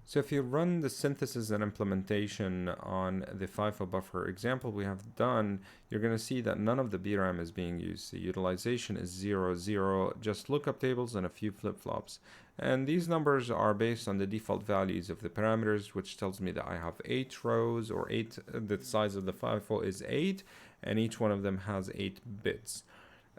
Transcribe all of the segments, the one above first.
So if you run the synthesis and implementation on the FIFO buffer example we have done, you're going to see that none of the BRAM is being used. The utilization is 0, 0, just lookup tables and a few flip-flops. And these numbers are based on the default values of the parameters, which tells me that I have 8 rows, or 8, the size of the FIFO is 8, and each one of them has 8 bits.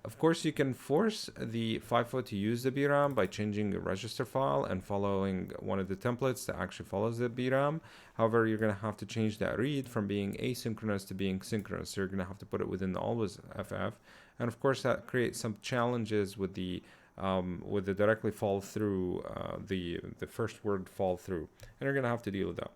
Of course, you can force the FIFO to use the BRAM by changing the register file and following one of the templates that actually follows the BRAM. However, you're going to have to change that read from being asynchronous to being synchronous. So you're going to have to put it within the always FF. And of course, that creates some challenges with the directly fall through, the first word fall through. And you're going to have to deal with that.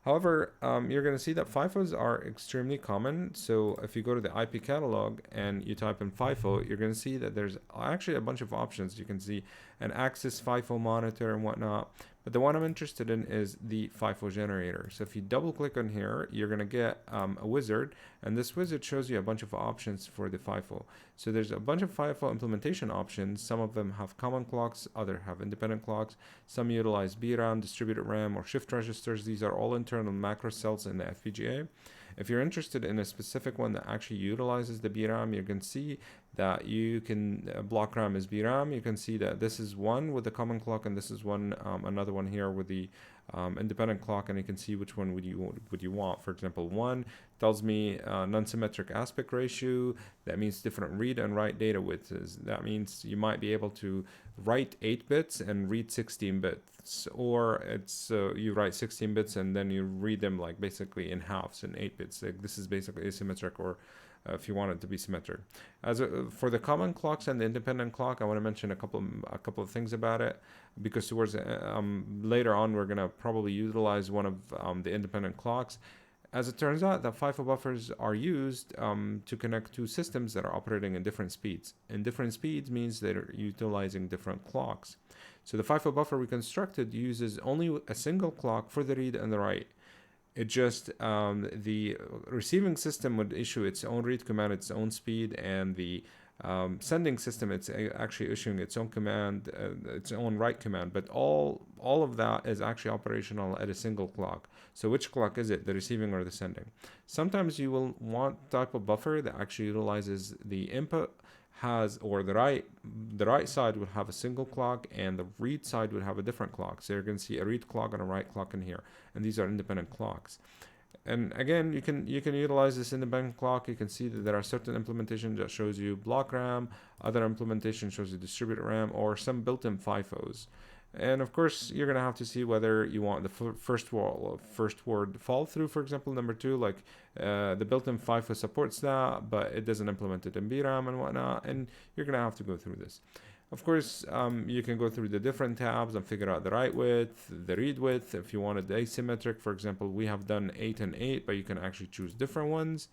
However, you're going to see that FIFOs are extremely common. So if you go to the IP catalog and you type in FIFO, you're going to see that there's actually a bunch of options. You can see an Axis FIFO monitor and whatnot. But the one I'm interested in is the FIFO generator. So if you double click on here, you're going to get a wizard. And this wizard shows you a bunch of options for the FIFO. So there's a bunch of FIFO implementation options. Some of them have common clocks, others have independent clocks. Some utilize BRAM, distributed RAM, or shift registers. These are all internal macro cells in the FPGA. If you're interested in a specific one that actually utilizes the BRAM, you can see that you can block RAM is BRAM. You can see that this is one with the common clock, and this is one another one here with the independent clock, and you can see which one would you want. For example, one tells me non-symmetric aspect ratio. That means different read and write data widths. That means you might be able to write 8 bits and read 16 bits, or it's you write 16 bits and then you read them like basically in halves in 8 bits. Like this is basically asymmetric, or if you want it to be symmetric. For the common clocks and the independent clock, I want to mention a couple of things about it, because towards later on we're gonna probably utilize one of the independent clocks. As it turns out, that FIFO buffers are used to connect two systems that are operating in different speeds. And different speeds means they're utilizing different clocks. So the FIFO buffer we constructed uses only a single clock for the read and the write. It just, the receiving system would issue its own read command, its own speed, and the sending system, it's actually issuing its own command, its own write command. But all of that is actually operational at a single clock. So which clock is it, the receiving or the sending? Sometimes you will want type of buffer that actually utilizes the input has, or the right side would have a single clock and the read side would have a different clock. So you're going to see a read clock and a write clock in here, and these are independent clocks. And again, you can utilize this independent clock. You can see that there are certain implementations that shows you block RAM, other implementation shows you distributed RAM, or some built-in FIFOs. And of course, you're going to have to see whether you want the first word fall through, for example, number 2, like the built-in FIFO supports that, but it doesn't implement it in BRAM and whatnot, and you're going to have to go through this. Of course, you can go through the different tabs and figure out the write width, the read width. If you wanted asymmetric, for example, we have done 8 and 8, but you can actually choose different ones,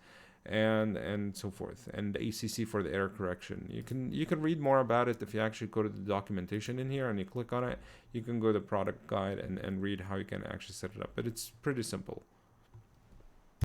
and so forth. And the ACC for the error correction. You can read more about it if you actually go to the documentation in here and you click on it. You can go to the product guide and read how you can actually set it up. But it's pretty simple.